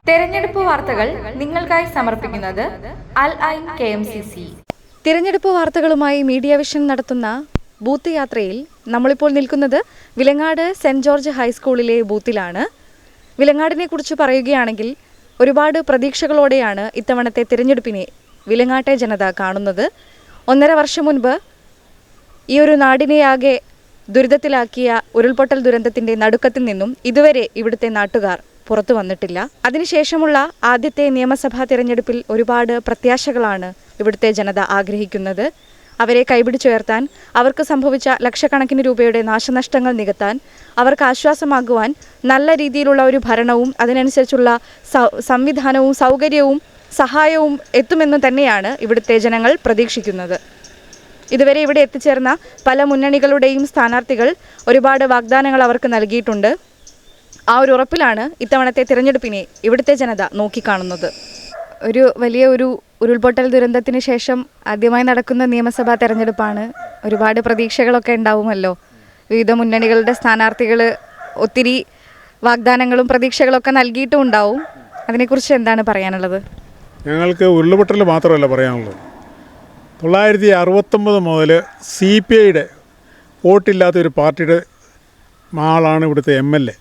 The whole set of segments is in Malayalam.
തെരഞ്ഞെടുപ്പ് വാർത്തകൾ നിങ്ങൾക്കായി സമർപ്പിക്കുന്നത് അൽ ഐൻ KMCC. തിരഞ്ഞെടുപ്പ് വാർത്തകളുമായി മീഡിയ വിഷൻ നടത്തുന്ന ബൂത്ത് യാത്രയിൽ നമ്മളിപ്പോൾ നിൽക്കുന്നത് വിലങ്ങാട് സെന്റ് ജോർജ് ഹൈസ്കൂളിലെ ബൂത്തിലാണ്. വിലങ്ങാടിനെ കുറിച്ച് പറയുകയാണെങ്കിൽ ഒരുപാട് പ്രതീക്ഷകളോടെയാണ് ഇത്തവണത്തെ തിരഞ്ഞെടുപ്പിനെ വിലങ്ങാട്ടെ ജനത കാണുന്നത്. 1.5 വർഷം മുൻപ് ഈ ഒരു നാടിനെയാകെ ദുരിതത്തിലാക്കിയ ഉരുൾപൊട്ടൽ ദുരന്തത്തിൻ്റെ നടുക്കത്തിൽ നിന്നും ഇതുവരെ ഇവിടുത്തെ നാട്ടുകാർ പുറത്തു വന്നിട്ടില്ല. അതിനുശേഷമുള്ള ആദ്യത്തെ നിയമസഭാ തിരഞ്ഞെടുപ്പിൽ ഒരുപാട് പ്രത്യാശകളാണ് ഇവിടുത്തെ ജനത ആഗ്രഹിക്കുന്നത്. അവരെ കൈപിടിച്ചുയർത്താൻ, അവർക്ക് സംഭവിച്ച ലക്ഷക്കണക്കിന് രൂപയുടെ നാശനഷ്ടങ്ങൾ നികത്താൻ, അവർക്ക് ആശ്വാസമാകുവാൻ നല്ല രീതിയിലുള്ള ഒരു ഭരണവും അതിനനുസരിച്ചുള്ള സംവിധാനവും സൗകര്യവും സഹായവും എത്തുമെന്ന് തന്നെയാണ് ഇവിടുത്തെ ജനങ്ങൾ പ്രതീക്ഷിക്കുന്നത്. ഇതുവരെ ഇവിടെ എത്തിച്ചേർന്ന പല മുന്നണികളുടെയും സ്ഥാനാർത്ഥികൾ ഒരുപാട് വാഗ്ദാനങ്ങൾ അവർക്ക് നൽകിയിട്ടുണ്ട്. ആ ഒരു ഉറപ്പിലാണ് ഇത്തവണത്തെ തിരഞ്ഞെടുപ്പിനെ ഇവിടുത്തെ ജനത നോക്കിക്കാണുന്നത്. ഒരു വലിയ ഉരുൾപൊട്ടൽ ദുരന്തത്തിന് ശേഷം ആദ്യമായി നടക്കുന്ന നിയമസഭാ തെരഞ്ഞെടുപ്പാണ്. ഒരുപാട് പ്രതീക്ഷകളൊക്കെ ഉണ്ടാവുമല്ലോ. വിവിധ മുന്നണികളുടെ സ്ഥാനാർത്ഥികൾ ഒത്തിരി വാഗ്ദാനങ്ങളും പ്രതീക്ഷകളൊക്കെ നൽകിയിട്ടും ഉണ്ടാവും. അതിനെക്കുറിച്ച് എന്താണ് പറയാനുള്ളത്? ഞങ്ങൾക്ക് ഉരുൾപൊട്ടൽ മാത്രമല്ല പറയാനുള്ളത്. 1969 മുതൽ CPIയുടെ വോട്ടില്ലാത്തൊരു പാർട്ടിയുടെ ആളാണ് ഇവിടുത്തെ MLA.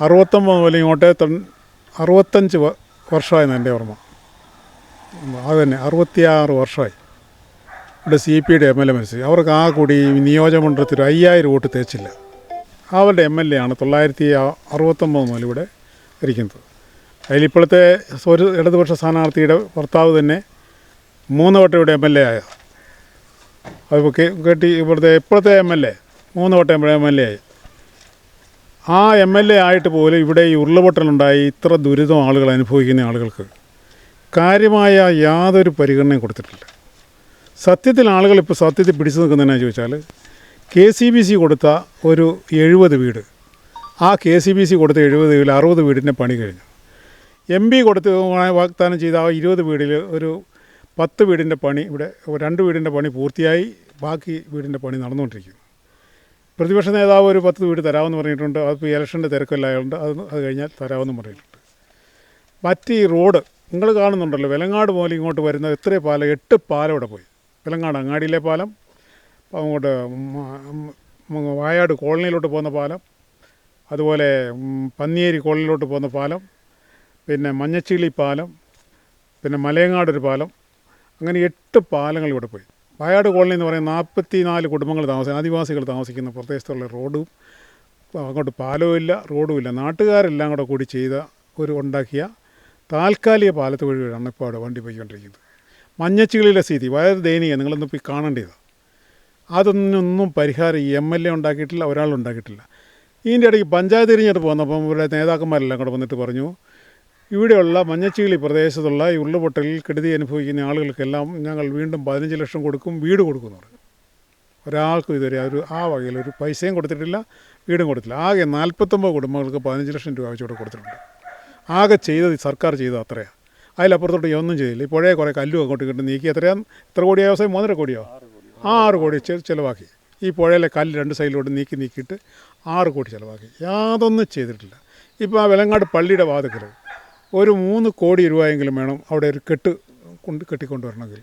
69 മുതൽ ഇങ്ങോട്ട് 65 വർഷമായെന്ന് എൻ്റെ ഓർമ്മ. അതുതന്നെ 66 വർഷമായി ഇവിടെ CPIയുടെ MLA മത്സരിച്ചു. അവർക്ക് ആ കൂടി നിയോജകമണ്ഡലത്തിൽ 5000 വോട്ട് തേച്ചില്ല. അവരുടെ MLA ആണ് 1969 മുതൽ ഇവിടെ ഇരിക്കുന്നത്. അതിലിപ്പോഴത്തെ ഒരു ഇടതുപക്ഷ സ്ഥാനാർത്ഥിയുടെ ഭർത്താവ് തന്നെ 3 വട്ടം ഇവിടെ MLA ആയ. അത് കേട്ടി ഇപ്പോഴത്തെ MLA 3 വട്ടം MLA ആയി. ആ MLA ആയിട്ട് പോലും ഇവിടെ ഈ ഉരുൾപൊട്ടലുണ്ടായി ഇത്ര ദുരിതം ആളുകൾ അനുഭവിക്കുന്ന ആളുകൾക്ക് കാര്യമായ യാതൊരു പരിഗണനയും കൊടുത്തിട്ടില്ല. സത്യത്തിൽ ആളുകൾ ഇപ്പോൾ സത്യത്തിൽ പിടിച്ചു നിൽക്കുന്നതെന്നു ചോദിച്ചാൽ KCBC കൊടുത്ത ഒരു 70 വീട്, ആ KCBC കൊടുത്ത 70 വീടിൽ 60 വീടിൻ്റെ പണി കഴിഞ്ഞു. MP കൊടുത്ത് വാഗ്ദാനം ചെയ്ത ആ 20 വീടിൽ ഒരു 10 വീടിൻ്റെ പണി, ഇവിടെ 2 വീടിൻ്റെ പണി പൂർത്തിയായി, ബാക്കി വീടിൻ്റെ പണി നടന്നുകൊണ്ടിരിക്കുന്നു. പ്രതിപക്ഷ നേതാവ് ഒരു 10 വീട് തരാമെന്ന് പറഞ്ഞിട്ടുണ്ട്. അതിപ്പോൾ ഇലക്ഷൻ്റെ തിരക്കല്ലായതുകൊണ്ട് അത് കഴിഞ്ഞാൽ തരാമെന്ന് പറഞ്ഞിട്ടുണ്ട്. മറ്റ് ഈ റോഡ് നിങ്ങൾ കാണുന്നുണ്ടല്ലോ, വിലങ്ങാട് മുതൽ ഇങ്ങോട്ട് വരുന്ന എത്ര പാലം, 8 പാലം ഇവിടെ പോയി. വിലങ്ങാട് അങ്ങാടിയിലെ പാലം, അങ്ങോട്ട് വായാട് കോളനിയിലോട്ട് പോകുന്ന പാലം, അതുപോലെ പന്നിയേരി കോളനിയിലോട്ട് പോകുന്ന പാലം, പിന്നെ മഞ്ഞച്ചിളി പാലം, പിന്നെ മലയങ്ങാടൊരു പാലം, അങ്ങനെ 8 പാലങ്ങൾ ഇവിടെ പോയി. വായാട് കോളനി എന്ന് പറയുന്ന 44 കുടുംബങ്ങൾ ആദിവാസികൾ താമസിക്കുന്ന പ്രദേശത്തുള്ള റോഡും അങ്ങോട്ട് പാലവും ഇല്ല, റോഡും ഇല്ല. നാട്ടുകാരെല്ലാം കൂടി ചെയ്ത ഉണ്ടാക്കിയ താൽക്കാലിക പാലത്ത് വഴിയാണ് ഇപ്പോൾ അവിടെ വണ്ടി പോയിക്കൊണ്ടിരിക്കുന്നത്. മഞ്ഞച്ചിളിയിലെ സ്ഥിതി വളരെ ദയനീയം, നിങ്ങളൊന്നും പോയി കാണേണ്ടതാണ്. അതൊന്നും പരിഹാരം ഈ MLA ഉണ്ടാക്കിയിട്ടില്ല, ഒരാളുണ്ടാക്കിയിട്ടില്ല. ഇതിൻ്റെ ഇടയ്ക്ക് പഞ്ചായത്ത് തിരിഞ്ഞെടുപ്പ് വന്നപ്പം ഇവിടെ നേതാക്കന്മാരെല്ലാം കൂടെ വന്നിട്ട് പറഞ്ഞു, ഇവിടെയുള്ള മഞ്ഞച്ചിളി പ്രദേശത്തുള്ള ഈ ഉരുൾപൊട്ടലിൽ കെടുതി അനുഭവിക്കുന്ന ആളുകൾക്കെല്ലാം ഞങ്ങൾ വീണ്ടും 15 ലക്ഷം കൊടുക്കും, വീട് കൊടുക്കുമെന്ന് പറഞ്ഞു. ഒരാൾക്കും ഇതുവരെ ആ വകയിൽ ഒരു പൈസയും കൊടുത്തിട്ടില്ല, വീടും കൊടുത്തില്ല. ആകെ 49 കുടുംബങ്ങൾക്ക് 15 ലക്ഷം രൂപ വെച്ചുകൂടെ കൊടുത്തിട്ടുണ്ട്. ആകെ ചെയ്തത് സർക്കാർ ചെയ്തത് അത്രയാണ്. അതിലപ്പുറത്തോട്ട് ഒന്നും ചെയ്തില്ല. ഈ പുഴയെ കുറേ കല്ലും അങ്ങോട്ട് കിട്ടും നീക്കി. എത്ര കോടിയോ വ്യവസായം? 1.5 കോടിയോ? 6 കോടി ചിലവാക്കി. ഈ പുഴയിലെ കല്ല് 2 സൈഡിലോട്ട് നീക്കിയിട്ട് 6 കോടി ചിലവാക്കി. യാതൊന്നും ചെയ്തിട്ടില്ല. ഇപ്പോൾ ആ വിലങ്ങാട് പള്ളിയുടെ വാതിക്കൽ ഒരു 3 കോടി രൂപയെങ്കിലും വേണം അവിടെ ഒരു കെട്ടിക്കൊണ്ടുവരണമെങ്കിൽ,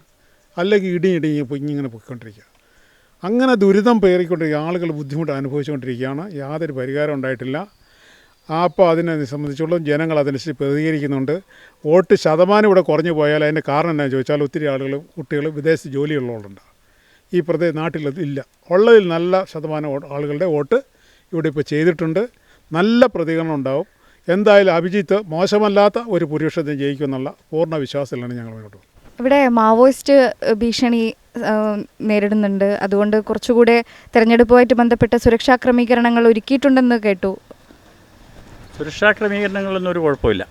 അല്ലെങ്കിൽ ഇടിഞ്ഞ് ഇങ്ങനെ പൊയ്ക്കൊണ്ടിരിക്കുക. അങ്ങനെ ദുരിതം പേറിക്കൊണ്ടിരിക്കുക, ആളുകൾ ബുദ്ധിമുട്ട് അനുഭവിച്ചുകൊണ്ടിരിക്കുകയാണ്. യാതൊരു പരിഹാരം ഉണ്ടായിട്ടില്ല. അപ്പോൾ അതിനെ സംബന്ധിച്ചുള്ള ജനങ്ങൾ അതനുസരിച്ച് പ്രതികരിക്കുന്നുണ്ട്. വോട്ട് ശതമാനം ഇവിടെ കുറഞ്ഞു പോയാൽ അതിൻ്റെ കാരണം എന്താണെന്ന് ചോദിച്ചാൽ ഒത്തിരി കുട്ടികൾ വിദേശ ജോലിയുള്ളവരുണ്ട്. ഈ നാട്ടിൽ ഇല്ല. ഉള്ളതിൽ നല്ല ശതമാനം ആളുകളുടെ വോട്ട് ഇവിടെ ഇപ്പോൾ ചെയ്തിട്ടുണ്ട്. നല്ല പ്രതികരണം ഉണ്ടാവും. എന്തായാലും അഭിജിത്ത് മോശമല്ലാത്ത ഒരു ഭൂരിപക്ഷത്തിന് ജയിക്കുമെന്നുള്ള പൂർണ്ണ വിശ്വാസത്തിലാണ് ഞങ്ങൾ മുന്നോട്ട് പോകുന്നത്. ഇവിടെ മാവോയിസ്റ്റ് ഭീഷണി നേരിടുന്നുണ്ട്. അതുകൊണ്ട് കുറച്ചുകൂടെ തെരഞ്ഞെടുപ്പുമായിട്ട് ബന്ധപ്പെട്ട സുരക്ഷാ ക്രമീകരണങ്ങൾ ഒരുക്കിയിട്ടുണ്ടെന്ന് കേട്ടു. സുരക്ഷാ ക്രമീകരണങ്ങളൊന്നും ഒരു കുഴപ്പമില്ല.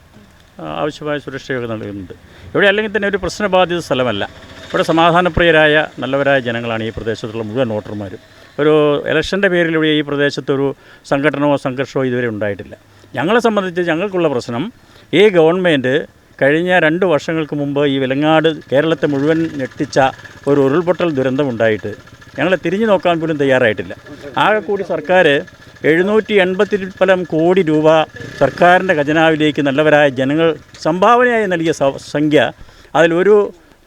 ആവശ്യമായ സുരക്ഷയൊക്കെ നൽകുന്നുണ്ട്. ഇവിടെ അല്ലെങ്കിൽ തന്നെ ഒരു പ്രശ്നബാധിത സ്ഥലമല്ല. ഇവിടെ സമാധാനപ്രിയരായ നല്ലവരായ ജനങ്ങളാണ് ഈ പ്രദേശത്തുള്ള മുഴുവൻ വോട്ടർമാരും. ഒരു ഇലക്ഷൻ്റെ പേരിലൂടെ ഈ പ്രദേശത്തൊരു സംഘടനയോ സംഘർഷമോ ഇതുവരെ ഉണ്ടായിട്ടില്ല. ഞങ്ങളെ സംബന്ധിച്ച് ഞങ്ങൾക്കുള്ള പ്രശ്നം, ഈ ഗവൺമെൻറ് കഴിഞ്ഞ 2 വർഷങ്ങൾക്ക് മുമ്പ് ഈ വിലങ്ങാട് കേരളത്തെ മുഴുവൻ ഞെട്ടിച്ച ഒരു ഉരുൾപൊട്ടൽ ദുരന്തമുണ്ടായിട്ട് ഞങ്ങളെ തിരിഞ്ഞു നോക്കാൻ പോലും തയ്യാറായിട്ടില്ല. ആകെ കൂടി സർക്കാർ 780 കോടി രൂപ സർക്കാരിൻ്റെ ഖജനാവിലേക്ക് നല്ലവരായ ജനങ്ങൾ സംഭാവനയായി നൽകിയ സംഖ്യ അതിലൊരു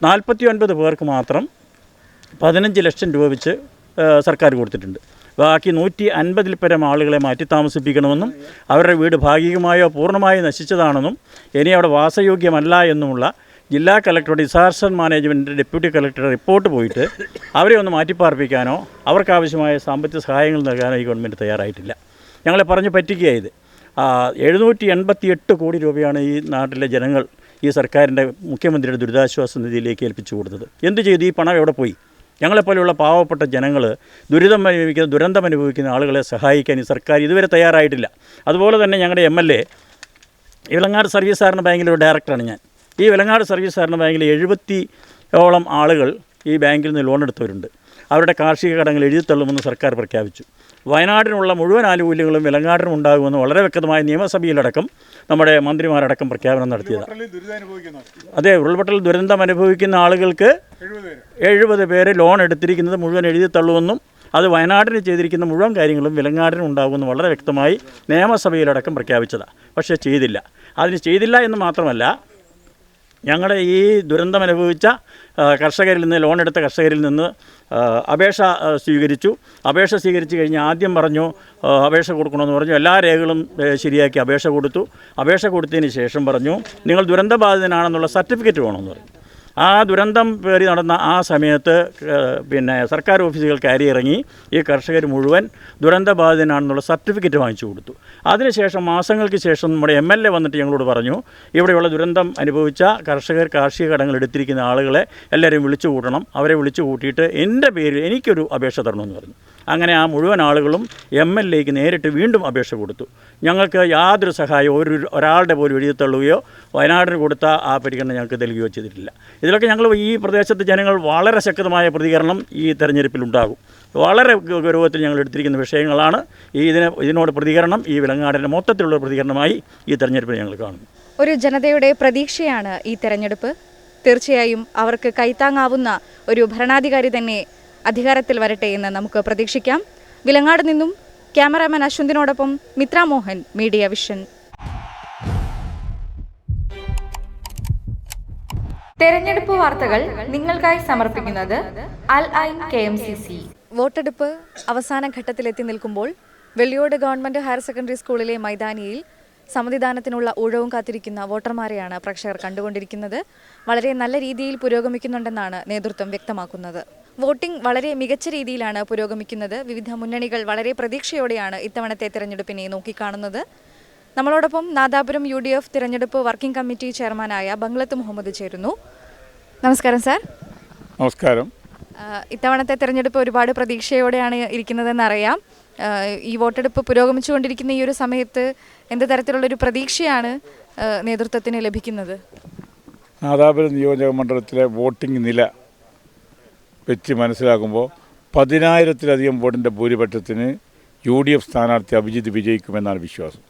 49 പേർക്ക് മാത്രം 15 ലക്ഷം രൂപ വെച്ച് സർക്കാർ കൊടുത്തിട്ടുണ്ട്. ബാക്കി 150 പരം ആളുകളെ മാറ്റി താമസിപ്പിക്കണമെന്നും അവരുടെ വീട് ഭാഗികമായോ പൂർണ്ണമായോ നശിച്ചതാണെന്നും ഇനി അവിടെ വാസയോഗ്യമല്ല എന്നുമുള്ള ജില്ലാ കളക്ടറുടെ ഡിസാസ്റ്റർ മാനേജ്മെൻറ്റ് ഡെപ്യൂട്ടി കളക്ടറുടെ റിപ്പോർട്ട് പോയിട്ട് അവരെ ഒന്ന് മാറ്റിപ്പാർപ്പിക്കാനോ അവർക്കാവശ്യമായ സാമ്പത്തിക സഹായങ്ങൾ നൽകാനോ ഈ ഗവൺമെൻറ് തയ്യാറായിട്ടില്ല. ഞങ്ങളെ പറഞ്ഞു പറ്റിക്കുകയായത്. 788 കോടി രൂപയാണ് ഈ നാട്ടിലെ ജനങ്ങൾ ഈ സർക്കാരിൻ്റെ മുഖ്യമന്ത്രിയുടെ ദുരിതാശ്വാസ നിധിയിലേക്ക് ഏൽപ്പിച്ചു കൊടുത്തത്. എന്തു ചെയ്തു? ഈ പണം എവിടെ പോയി? ഞങ്ങളെപ്പോലെയുള്ള പാവപ്പെട്ട ജനങ്ങൾ ദുരന്തം അനുഭവിക്കുന്ന ആളുകളെ സഹായിക്കാൻ ഈ സർക്കാർ ഇതുവരെ തയ്യാറായിട്ടില്ല. അതുപോലെ തന്നെ ഞങ്ങളുടെ MLA വിലങ്ങാട് സർവീസ് സഹകരണ ബാങ്കിലെ ഒരു ഡയറക്ടറാണ് ഞാൻ. ഈ വിലങ്ങാട് സർവീസ് സഹകരണ ബാങ്കിലെ 70ഓളം ആളുകൾ ഈ ബാങ്കിൽ നിന്ന് ലോൺ എടുത്തവരുണ്ട്. അവരുടെ കാർഷിക കടങ്ങൾ എഴുതിത്തള്ളുമെന്ന് സർക്കാർ പ്രഖ്യാപിച്ചു. വയനാടിനുള്ള മുഴുവൻ ആനുകൂല്യങ്ങളും വിലങ്ങാടിനും ഉണ്ടാകുമെന്ന് വളരെ വ്യക്തമായ നിയമസഭയിലടക്കം നമ്മുടെ മന്ത്രിമാരടക്കം പ്രഖ്യാപനം നടത്തിയതാണ്. അതെ, ഉരുൾപൊട്ടൽ ദുരന്തം അനുഭവിക്കുന്ന ആളുകൾക്ക് 70 പേര് ലോൺ എടുത്തിരിക്കുന്നത് മുഴുവൻ എഴുതിത്തള്ളുമെന്നും അത് വയനാടിന് ചെയ്തിരിക്കുന്ന മുഴുവൻ കാര്യങ്ങളും വിലങ്ങാടിനും ഉണ്ടാകുമെന്ന് വളരെ വ്യക്തമായി നിയമസഭയിലടക്കം പ്രഖ്യാപിച്ചതാണ്. പക്ഷേ ചെയ്തില്ല. അതിന് ചെയ്തില്ല എന്ന് മാത്രമല്ല, ഞങ്ങളുടെ ഈ ദുരന്തം അനുഭവിച്ച കർഷകരിൽ നിന്ന് ലോൺ എടുത്ത കർഷകരിൽ നിന്ന് അപേക്ഷ സ്വീകരിച്ചു. അപേക്ഷ സ്വീകരിച്ച് കഴിഞ്ഞ് ആദ്യം പറഞ്ഞു അപേക്ഷ കൊടുക്കണമെന്ന് പറഞ്ഞു. എല്ലാ രേഖകളും ശരിയാക്കി അപേക്ഷ കൊടുത്തു. അപേക്ഷ കൊടുത്തതിന് ശേഷം പറഞ്ഞു നിങ്ങൾ ദുരന്തബാധിതനാണെന്നുള്ള സർട്ടിഫിക്കറ്റ് വേണമെന്ന് പറഞ്ഞു. ആ ദുരന്തം പേറി നടന്ന ആ സമയത്ത് സർക്കാർ ഓഫീസുകൾ കയറി ഇറങ്ങി ഈ കർഷകർ മുഴുവൻ ദുരന്തബാധിതനാണെന്നുള്ള സർട്ടിഫിക്കറ്റ് വാങ്ങിച്ചു കൊടുത്തു. അതിനുശേഷം മാസങ്ങൾക്ക് ശേഷം നമ്മുടെ MLA വന്നിട്ട് ഞങ്ങളോട് പറഞ്ഞു ഇവിടെയുള്ള ദുരന്തം അനുഭവിച്ച കർഷകർ കാർഷിക കടങ്ങൾ എടുത്തിരിക്കുന്ന ആളുകളെ എല്ലാവരെയും വിളിച്ചു കൂട്ടണം. അവരെ വിളിച്ചു കൂട്ടിയിട്ട് എൻ്റെ പേരിൽ എനിക്കൊരു അപേക്ഷ തരണമെന്ന് പറഞ്ഞു. അങ്ങനെ ആ മുഴുവൻ ആളുകളും MLAക്ക് നേരിട്ട് വീണ്ടും അപേക്ഷ കൊടുത്തു. ഞങ്ങൾക്ക് യാതൊരു സഹായവും ഒരാളുടെ പോലും എഴുതിത്തള്ളുകയോ വയനാടിന് കൊടുത്ത ആ പരിഗണന ഞങ്ങൾക്ക് നൽകുകയോ ചെയ്തിട്ടില്ല. ഇതിലൊക്കെ ഞങ്ങൾ ഈ പ്രദേശത്തെ ജനങ്ങൾ വളരെ ശക്തമായ പ്രതികരണം ഈ തെരഞ്ഞെടുപ്പിലുണ്ടാകും. വളരെ ഗൗരവത്തിൽ ഞങ്ങൾ എടുത്തിരിക്കുന്ന വിഷയങ്ങളാണ്. ഇതിനോട് പ്രതികരണം ഈ വിലങ്ങാടിൻ്റെ മൊത്തത്തിലുള്ള പ്രതികരണമായി ഈ തെരഞ്ഞെടുപ്പിൽ ഞങ്ങൾ കാണുന്നു. ഒരു ജനതയുടെ പ്രതീക്ഷയാണ് ഈ തെരഞ്ഞെടുപ്പ്. തീർച്ചയായും അവർക്ക് കൈത്താങ്ങാവുന്ന ഒരു ഭരണാധികാരി തന്നെ അധികാരത്തിൽ വരട്ടെ എന്ന് നമുക്ക് പ്രതീക്ഷിക്കാം. വിലങ്ങാട് നിന്നും ക്യാമറാമാൻ അശ്വന്തിനോടൊപ്പം മിത്ര മോഹൻ, മീഡിയ വിഷൻ. തെരഞ്ഞെടുപ്പ് വാർത്തകൾ നിങ്ങൾക്കായി സമർപ്പിക്കുന്നത് അൽ ഐൻ KMCC. വോട്ടെടുപ്പ് അവസാന ഘട്ടത്തിലെത്തി നിൽക്കുമ്പോൾ വെള്ളിയോട് ഗവൺമെൻറ് ഹയർ സെക്കൻഡറി സ്കൂളിലെ മൈതാനിയിൽ സമ്മതിദാനത്തിനുള്ള ഊഴവും കാത്തിരിക്കുന്ന വോട്ടർമാരെയാണ് പ്രേക്ഷകർ കണ്ടുകൊണ്ടിരിക്കുന്നത്. വളരെ നല്ല രീതിയിൽ പുരോഗമിക്കുന്നുണ്ടെന്നാണ് നേതൃത്വം വ്യക്തമാക്കുന്നത്. വോട്ടിംഗ് വളരെ മികച്ച രീതിയിലാണ് പുരോഗമിക്കുന്നത്. വിവിധ മുന്നണികൾ വളരെ പ്രതീക്ഷയോടെയാണ് ഇത്തവണത്തെ തിരഞ്ഞെടുപ്പിനെ നോക്കിക്കാണുന്നത്. നമ്മളോടൊപ്പം നാദാപുരം UDF തിരഞ്ഞെടുപ്പ് വർക്കിംഗ് കമ്മിറ്റി ചെയർമാനായ ബംഗ്ലത്ത് മുഹമ്മദ് ചേരുന്നു. നമസ്കാരം സാർ. നമസ്കാരം. ഇത്തവണത്തെ തിരഞ്ഞെടുപ്പ് ഒരുപാട് പ്രതീക്ഷയോടെയാണ് ഇരിക്കുന്നതെന്നറിയാം. ഈ വോട്ടെടുപ്പ് പുരോഗമിച്ചുകൊണ്ടിരിക്കുന്ന ഈ ഒരു സമയത്ത് എന്ത് തരത്തിലുള്ളൊരു പ്രതീക്ഷയാണ് നേതൃത്വത്തിന് ലഭിക്കുന്നത്? നാദാപുരം നിയോജക മണ്ഡലത്തിലെ വോട്ടിംഗ് നില വെച്ച് മനസ്സിലാക്കുമ്പോൾ 10,000-ലധികം വോട്ടിൻ്റെ ഭൂരിപക്ഷത്തിന് UDF സ്ഥാനാർത്ഥി അഭിജിത്ത് വിജയിക്കുമെന്നാണ് വിശ്വാസം.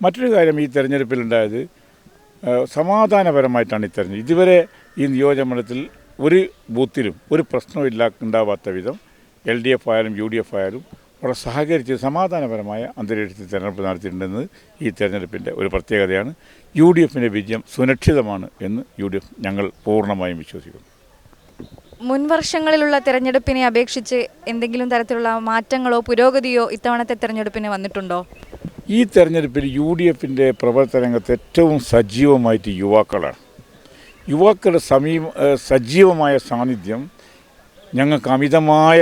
മറ്റൊരു കാര്യം ഈ തെരഞ്ഞെടുപ്പിലുണ്ടായത് സമാധാനപരമായിട്ടാണ് ഈ തെരഞ്ഞെടുപ്പ്. ഇതുവരെ ഈ നിയോജകമണ്ഡലത്തിൽ ഒരു ബൂത്തിലും ഒരു പ്രശ്നവും ഉണ്ടാവാത്ത വിധം LDF ആയാലും UDF ആയാലും വളരെ സഹകരിച്ച് സമാധാനപരമായ അന്തരീക്ഷത്തിൽ തെരഞ്ഞെടുപ്പ് നടത്തിയിട്ടുണ്ടെന്ന് ഈ തെരഞ്ഞെടുപ്പിൻ്റെ ഒരു പ്രത്യേകതയാണ്. UDFിൻ്റെ വിജയം സുരക്ഷിതമാണ് എന്ന് UDF ഞങ്ങൾ പൂർണ്ണമായും വിശ്വസിക്കുന്നു. മുൻ വർഷങ്ങളിലുള്ള തെരഞ്ഞെടുപ്പിനെ അപേക്ഷിച്ച് എന്തെങ്കിലും തരത്തിലുള്ള മാറ്റങ്ങളോ പുരോഗതിയോ ഇത്തവണത്തെ തെരഞ്ഞെടുപ്പിന് വന്നിട്ടുണ്ടോ? ഈ തെരഞ്ഞെടുപ്പിൽ UDFിൻ്റെ പ്രവർത്തന രംഗത്ത് ഏറ്റവും സജീവമായിട്ട് യുവാക്കളാണ്. യുവാക്കളുടെ സജീവമായ സാന്നിധ്യം ഞങ്ങൾക്ക് അമിതമായ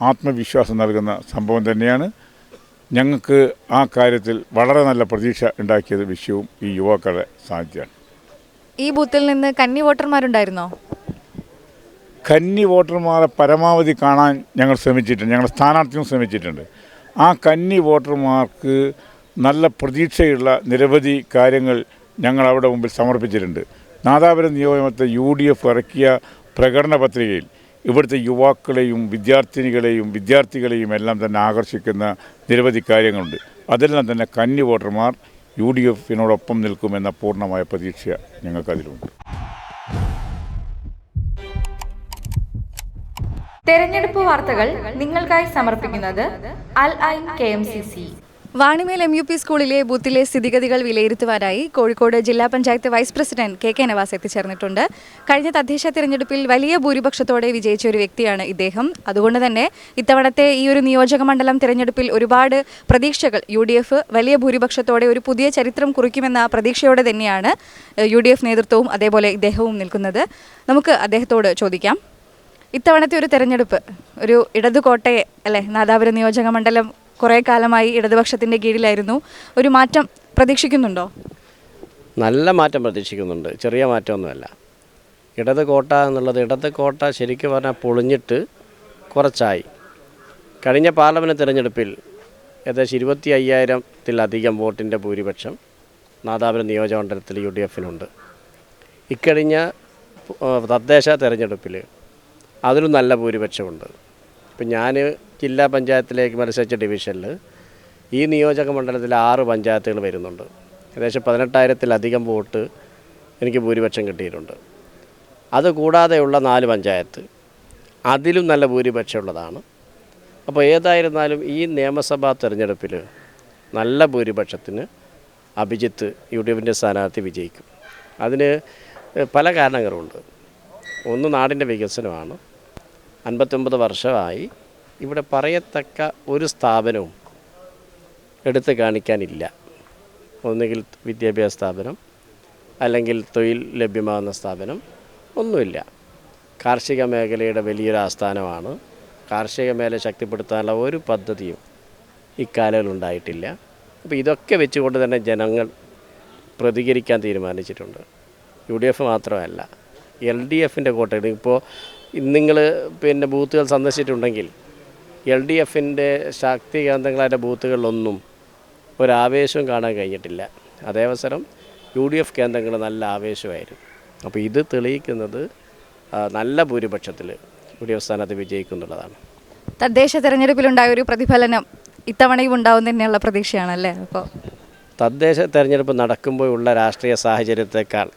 ആത്മവിശ്വാസം നൽകുന്ന സംഭവം തന്നെയാണ്. ഞങ്ങൾക്ക് ആ കാര്യത്തിൽ വളരെ നല്ല പ്രതീക്ഷ ഉണ്ടാക്കിയത് വിഷയവും ഈ യുവാക്കളുടെ സാന്നിധ്യമാണ്. ഈ ബൂത്തിൽ നിന്ന് കന്നി വോട്ടർമാരുണ്ടായിരുന്നോ? കന്നി വോട്ടർമാരെ പരമാവധി കാണാൻ ഞങ്ങൾ ശ്രമിച്ചിട്ടുണ്ട്. ഞങ്ങളുടെ സ്ഥാനാർത്ഥിയും ശ്രമിച്ചിട്ടുണ്ട്. ആ കന്നി വോട്ടർമാർക്ക് നല്ല പ്രതീക്ഷയുള്ള നിരവധി കാര്യങ്ങൾ ഞങ്ങൾ അവിടെ മുമ്പിൽ സമർപ്പിച്ചിട്ടുണ്ട്. നാദാപുരം നിയോജകമണ്ഡലത്തെ UDF ഇറക്കിയ പ്രകടന പത്രികയിൽ ഇവിടുത്തെ യുവാക്കളെയും വിദ്യാർത്ഥികളെയും എല്ലാം തന്നെ ആകർഷിക്കുന്ന നിരവധി കാര്യങ്ങളുണ്ട്. അതെല്ലാം തന്നെ കന്നി വോട്ടർമാർ UDFിനോടൊപ്പം നിൽക്കുമെന്ന പൂർണ്ണമായ പ്രതീക്ഷ ഞങ്ങൾക്കതിലുണ്ട്. തെരഞ്ഞെടുപ്പ് വാർത്തകൾ നിങ്ങൾക്കായി സമർപ്പിക്കുന്നത് അൽ ഐൻ KMCC. വാണിമേൽ MUP സ്കൂളിലെ ബൂത്തിലെ സ്ഥിതിഗതികൾ വിലയിരുത്തുവാനായി കോഴിക്കോട് ജില്ലാ panchayat vice president KK Navas എത്തിച്ചേർന്നിട്ടുണ്ട്. കഴിഞ്ഞ തദ്ദേശ തിരഞ്ഞെടുപ്പിൽ വലിയ ഭൂരിപക്ഷത്തോടെ വിജയിച്ച ഒരു വ്യക്തിയാണ് ഇദ്ദേഹം. അതുകൊണ്ട് തന്നെ ഇത്തവണത്തെ ഈ ഒരു നിയോജക മണ്ഡലം തിരഞ്ഞെടുപ്പിൽ ഒരുപാട് പ്രതീക്ഷകൾ UDF വലിയ ഭൂരിപക്ഷത്തോടെ ഒരു പുതിയ ചരിത്രം കുറിക്കുമെന്ന പ്രതീക്ഷയോടെ തന്നെയാണ് UDF നേതൃത്വവും അതേപോലെ ഇദ്ദേഹവും നിൽക്കുന്നത്. നമുക്ക് അദ്ദേഹത്തോട് ചോദിക്കാം. ഇത്തവണത്തെ ഒരു തെരഞ്ഞെടുപ്പ് ഒരു ഇടതുകോട്ടയെ അല്ലെ, നാദാപുരം നിയോജക മണ്ഡലം കുറേ കാലമായി ഇടതുപക്ഷത്തിൻ്റെ കീഴിലായിരുന്നു. ഒരു മാറ്റം പ്രതീക്ഷിക്കുന്നുണ്ടോ? നല്ല മാറ്റം പ്രതീക്ഷിക്കുന്നുണ്ട്, ചെറിയ മാറ്റമൊന്നുമല്ല. ഇടത് കോട്ട എന്നുള്ളത് ഇടത് കോട്ട ശരിക്കും പറഞ്ഞാൽ പൊളിഞ്ഞിട്ട് കുറച്ചായി. കഴിഞ്ഞ പാർലമെൻറ്റ് തിരഞ്ഞെടുപ്പിൽ ഏകദേശം 25,000-ത്തിലധികം വോട്ടിൻ്റെ ഭൂരിപക്ഷം നാദാപുരം നിയോജകമണ്ഡലത്തിൽ UDFനുണ്ട്. ഇക്കഴിഞ്ഞ തദ്ദേശ തിരഞ്ഞെടുപ്പിൽ അതിലും നല്ല ഭൂരിപക്ഷമുണ്ട്. ഇപ്പം ഞാൻ ജില്ലാ പഞ്ചായത്തിലേക്ക് മത്സരിച്ച ഡിവിഷനിൽ ഈ നിയോജക മണ്ഡലത്തിൽ 6 പഞ്ചായത്തുകൾ വരുന്നുണ്ട്. ഏകദേശം 18,000-ത്തിലധികം വോട്ട് എനിക്ക് ഭൂരിപക്ഷം കിട്ടിയിട്ടുണ്ട്. അതുകൂടാതെയുള്ള 4 പഞ്ചായത്ത് അതിലും നല്ല ഭൂരിപക്ഷമുള്ളതാണ്. അപ്പോൾ ഏതായിരുന്നാലും ഈ നിയമസഭാ തെരഞ്ഞെടുപ്പിൽ നല്ല ഭൂരിപക്ഷത്തിന് അഭിജിത്ത് UDFൻ്റെ സ്ഥാനാർത്ഥി വിജയിക്കും. അതിന് പല കാരണങ്ങളുണ്ട്. ഒന്ന്, നാടിൻ്റെ വികസനമാണ്. 59 വർഷമായി ഇവിടെ പറയത്തക്ക ഒരു സ്ഥാപനവും എടുത്ത് കാണിക്കാനില്ല. ഒന്നുകിൽ വിദ്യാഭ്യാസ സ്ഥാപനം, അല്ലെങ്കിൽ തൊഴിൽ ലഭ്യമാകുന്ന സ്ഥാപനം, ഒന്നുമില്ല. കാർഷിക മേഖലയുടെ വലിയൊരു ആസ്ഥാനമാണ്. കാർഷിക മേഖല ശക്തിപ്പെടുത്താനുള്ള ഒരു പദ്ധതിയും ഇക്കാലയിൽ ഉണ്ടായിട്ടില്ല. അപ്പോൾ ഇതൊക്കെ വെച്ചുകൊണ്ട് തന്നെ ജനങ്ങൾ പ്രതികരിക്കാൻ തീരുമാനിച്ചിട്ടുണ്ട്. UDF മാത്രമല്ല, LDFൻ്റെ കോട്ടയിൽ ഇപ്പോൾ നിങ്ങൾ ബൂത്തുകൾ സന്ദർശിച്ചിട്ടുണ്ടെങ്കിൽ LDFൻ്റെ ശക്തി കേന്ദ്രങ്ങളായ ബൂത്തുകളിലൊന്നും ഒരാവേശവും കാണാൻ കഴിഞ്ഞിട്ടില്ല. അതേവസരം UDF കേന്ദ്രങ്ങൾ നല്ല ആവേശമായിരുന്നു. അപ്പോൾ ഇത് തെളിയിക്കുന്നത് നല്ല ഭൂരിപക്ഷത്തിൽ UDF സ്ഥാനാർത്ഥി വിജയിക്കുന്നുള്ളതാണ്. തദ്ദേശ തെരഞ്ഞെടുപ്പിലുണ്ടായ ഒരു പ്രതിഫലനം ഇത്തവണയും ഉണ്ടാവും തന്നെയുള്ള പ്രതീക്ഷയാണല്ലേ? അപ്പോൾ തദ്ദേശ തെരഞ്ഞെടുപ്പ് നടക്കുമ്പോഴുള്ള രാഷ്ട്രീയ സാഹചര്യത്തെക്കാൾ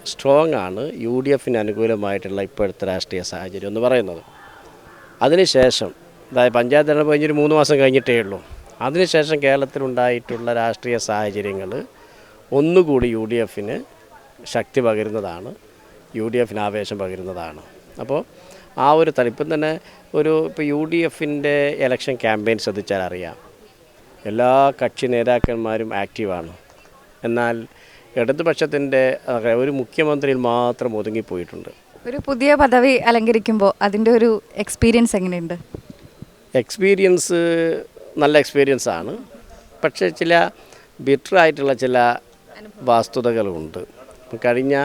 സ്ട്രോങ് ആണ് UDFന് അനുകൂലമായിട്ടുള്ള ഇപ്പോഴത്തെ രാഷ്ട്രീയ സാഹചര്യം എന്ന് പറയുന്നത്. അതിനുശേഷം, അതായത് പഞ്ചായത്ത് തെരഞ്ഞെടുപ്പ് കഴിഞ്ഞൊരു 3 മാസം കഴിഞ്ഞിട്ടേ ഉള്ളൂ. അതിനുശേഷം കേരളത്തിലുണ്ടായിട്ടുള്ള രാഷ്ട്രീയ സാഹചര്യങ്ങൾ ഒന്നുകൂടി UDFന് ശക്തി പകരുന്നതാണ്, UDFന് ആവേശം പകരുന്നതാണ്. അപ്പോൾ ആ ഒരു തളിപ്പം തന്നെ ഇപ്പോൾ UDFൻ്റെ ഇലക്ഷൻ ക്യാമ്പയിൻ ശ്രദ്ധിച്ചാൽ അറിയാം, എല്ലാ കക്ഷി നേതാക്കന്മാരും ആക്റ്റീവാണ്. എന്നാൽ ഇടതുപക്ഷത്തിൻ്റെ ഒരു മുഖ്യമന്ത്രിയിൽ മാത്രം ഒതുങ്ങിപ്പോയിട്ടുണ്ട്. ഒരു പുതിയ പദവി അലങ്കരിക്കുമ്പോൾ അതിൻ്റെ ഒരു എക്സ്പീരിയൻസ് എങ്ങനെയുണ്ട്? എക്സ്പീരിയൻസ് നല്ല എക്സ്പീരിയൻസ് ആണ്. പക്ഷേ ചില ബിറ്ററായിട്ടുള്ള ചില വസ്തുതകളുണ്ട്. കഴിഞ്ഞ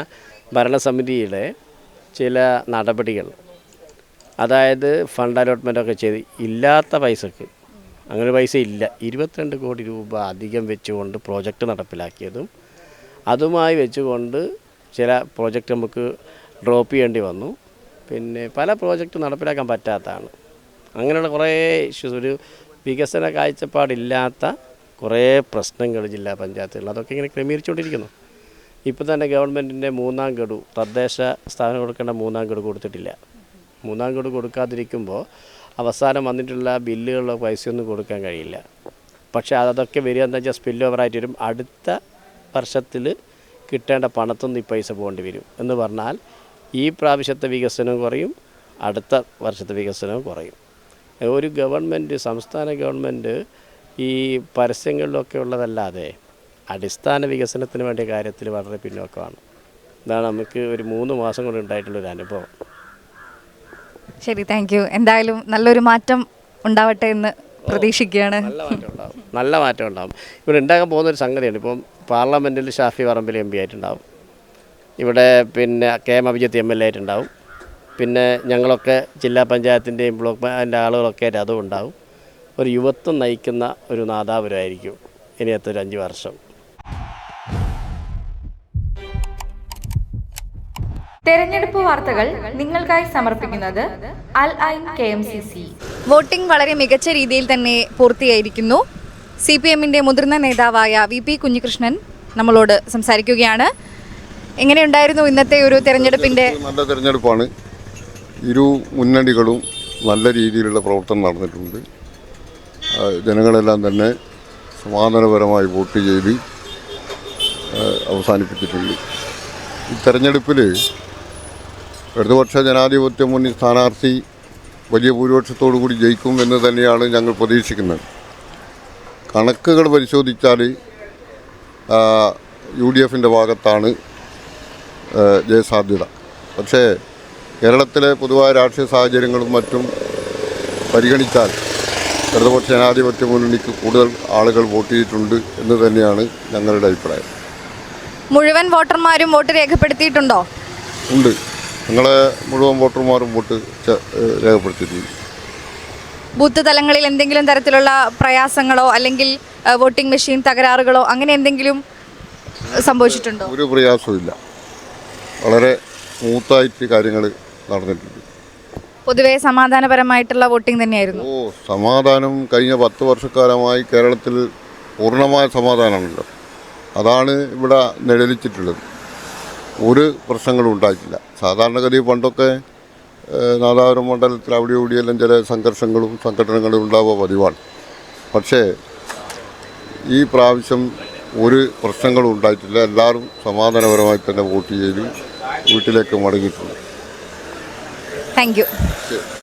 ഭരണസമിതിയുടെ ചില നടപടികൾ, അതായത് ഫണ്ട് അലോട്ട്മെൻറ്റൊക്കെ ചെയ്ത് ഇല്ലാത്ത പൈസക്ക്, അങ്ങനെ പൈസ ഇല്ല, 22 കോടി രൂപ അധികം വെച്ചുകൊണ്ട് പ്രോജക്റ്റ് നടപ്പിലാക്കിയതും അതുമായി വെച്ചുകൊണ്ട് ചില പ്രോജക്റ്റ് നമുക്ക് ഡ്രോപ്പ് ചെയ്യേണ്ടി വന്നു. പിന്നെ പല പ്രോജക്റ്റ് നടപ്പിലാക്കാൻ പറ്റാത്തതാണ്. അങ്ങനെയുള്ള കുറേ ഇഷ്യൂസ്, ഒരു വികസന കാഴ്ചപ്പാടില്ലാത്ത കുറേ പ്രശ്നങ്ങൾ ജില്ലാ പഞ്ചായത്തുകൾ, അതൊക്കെ ഇങ്ങനെ ക്രമീകരിച്ചുകൊണ്ടിരിക്കുന്നു. ഇപ്പോൾ തന്നെ ഗവൺമെൻറ്റിൻ്റെ 3ാം ഗഡു, തദ്ദേശ സ്ഥാപനം കൊടുക്കേണ്ട 3ാം ഗഡു കൊടുത്തിട്ടില്ല. 3ാം ഗഡു കൊടുക്കാതിരിക്കുമ്പോൾ അവസാനം വന്നിട്ടുള്ള ബില്ലുകളുടെ പൈസയൊന്നും കൊടുക്കാൻ കഴിയില്ല. പക്ഷേ അതൊക്കെ വരിക എന്താ വെച്ചാൽ സ്പിൽ ഓവറായിട്ട് വരും. അടുത്ത വർഷത്തിൽ കിട്ടേണ്ട പണത്തൊന്നും ഈ പൈസ പോകേണ്ടി വരും എന്ന് പറഞ്ഞാൽ ഈ പ്രാവശ്യത്തെ വികസനവും കുറയും, അടുത്ത വർഷത്തെ വികസനവും കുറയും. ഒരു ഗവൺമെൻറ്, സംസ്ഥാന ഗവൺമെൻറ് ഈ പരസ്യങ്ങളിലൊക്കെ ഉള്ളതല്ലാതെ അടിസ്ഥാന വികസനത്തിന് വേണ്ടിയ കാര്യത്തിൽ വളരെ പിന്നോക്കമാണ്. ഇതാണ് നമുക്ക് ഒരു 3 മാസം കൊണ്ട് ഉണ്ടായിട്ടുള്ളൊരു അനുഭവം. ശരി, താങ്ക് യു. എന്തായാലും നല്ലൊരു മാറ്റം ഉണ്ടാവട്ടെ എന്ന് പ്രതീക്ഷിക്കുകയാണ്. നല്ല മാറ്റം ഉണ്ടാകും. ഇവിടെ ഉണ്ടാകാൻ പോകുന്നൊരു സംഗതിയാണ്. ഇപ്പം പാർലമെൻറ്റിൽ ഷാഫി പറമ്പിൽ MP ആയിട്ടുണ്ടാവും, ഇവിടെ പിന്നെ KM അഭിജിത്ത് MLA ആയിട്ടുണ്ടാവും, പിന്നെ ഞങ്ങളൊക്കെ ജില്ലാ പഞ്ചായത്തിൻ്റെയും ബ്ലോക്ക് പഞ്ചായത്തിൻ്റെ ആളുകളൊക്കെ ആയിട്ട് അതും ഉണ്ടാവും. ഒരു യുവത്വം നയിക്കുന്ന ഒരു നാദാപുരമായിരിക്കും ഇനിയത്തെ 5 വർഷം. തെരഞ്ഞെടുപ്പ് വാർത്തകൾ നിങ്ങൾക്കായി സമർപ്പിക്കുന്നത് അൽ ഐൻ KMCC. വോട്ടിംഗ് വളരെ മികച്ച രീതിയിൽ തന്നെ പൂർത്തിയായിരിക്കുന്നു. CPMൻ്റെ മുതിർന്ന നേതാവായ VP കുഞ്ഞികൃഷ്ണൻ നമ്മളോട് സംസാരിക്കുകയാണ്. എങ്ങനെയുണ്ടായിരുന്നു ഇന്നത്തെ ഒരു തെരഞ്ഞെടുപ്പിൻ്റെ? നല്ല തെരഞ്ഞെടുപ്പാണ്. ഇരു മുന്നണികളും നല്ല രീതിയിലുള്ള പ്രവർത്തനം നടന്നിട്ടുണ്ട്. ജനങ്ങളെല്ലാം തന്നെ സമാധാനപരമായി വോട്ട് ചെയ്ത് അവസാനിപ്പിച്ചിട്ടുണ്ട്. ഈ തെരഞ്ഞെടുപ്പിൽ ഇടതുപക്ഷ ജനാധിപത്യ മുന്നണി സ്ഥാനാർത്ഥി വലിയ ഭൂരിപക്ഷത്തോടു കൂടി ജയിക്കും എന്ന് തന്നെയാണ് ഞങ്ങൾ പ്രതീക്ഷിക്കുന്നത്. കണക്കുകൾ പരിശോധിച്ചാൽ UDFൻ്റെ ഭാഗത്താണ് ജയസാധ്യത. പക്ഷേ കേരളത്തിലെ പൊതുവായ രാഷ്ട്രീയ സാഹചര്യങ്ങളും മറ്റും പരിഗണിച്ചാൽ ഇടതുപക്ഷ ജനാധിപത്യ മുന്നണിക്ക് കൂടുതൽ ആളുകൾ വോട്ട് ചെയ്തിട്ടുണ്ട് എന്ന് തന്നെയാണ് ഞങ്ങളുടെ അഭിപ്രായം. മുഴുവൻ വോട്ടർമാരും വോട്ട് രേഖപ്പെടുത്തിയിട്ടുണ്ടോ? ഉണ്ട്. ഞങ്ങളെ മുഴുവൻ വോട്ടർമാരും വോട്ട് രേഖപ്പെടുത്തിയിട്ടുണ്ട്. ബൂത്ത് തലങ്ങളിൽ എന്തെങ്കിലും തരത്തിലുള്ള പ്രയാസങ്ങളോ അല്ലെങ്കിൽ വോട്ടിംഗ് മെഷീൻ തകരാറുകളോ അങ്ങനെ എന്തെങ്കിലും സംഭവിച്ചിട്ടുണ്ടോ? ഒരു പ്രയാസവും. വളരെ സ്മൂത്തായിട്ട് കാര്യങ്ങൾ നടന്നിട്ടുണ്ട്. പൊതുവെ സമാധാനപരമായിട്ടുള്ള വോട്ടിംഗ് തന്നെയായിരുന്നു. സമാധാനം കഴിഞ്ഞ 10 വർഷക്കാലമായി കേരളത്തിൽ പൂർണ്ണമായ സമാധാനമാണല്ലോ. അതാണ് ഇവിടെ നിഴലിച്ചിട്ടുള്ളത്. ഒരു പ്രശ്നങ്ങളും ഉണ്ടായിട്ടില്ല. സാധാരണഗതി പണ്ടൊക്കെ നാദാപുരം മണ്ഡലത്തിൽ അവിടെ ഇവിടെയെല്ലാം ചില സംഘർഷങ്ങളും സംഘടനകളും ഉണ്ടാവുക പതിവാണ്. പക്ഷേ ഈ പ്രാവശ്യം ഒരു പ്രശ്നങ്ങളും ഉണ്ടായിട്ടില്ല. എല്ലാവരും സമാധാനപരമായി തന്നെ വോട്ട് ചെയ്ത് വീട്ടിലേക്ക് മടങ്ങിയിട്ടുണ്ട്. Thank you.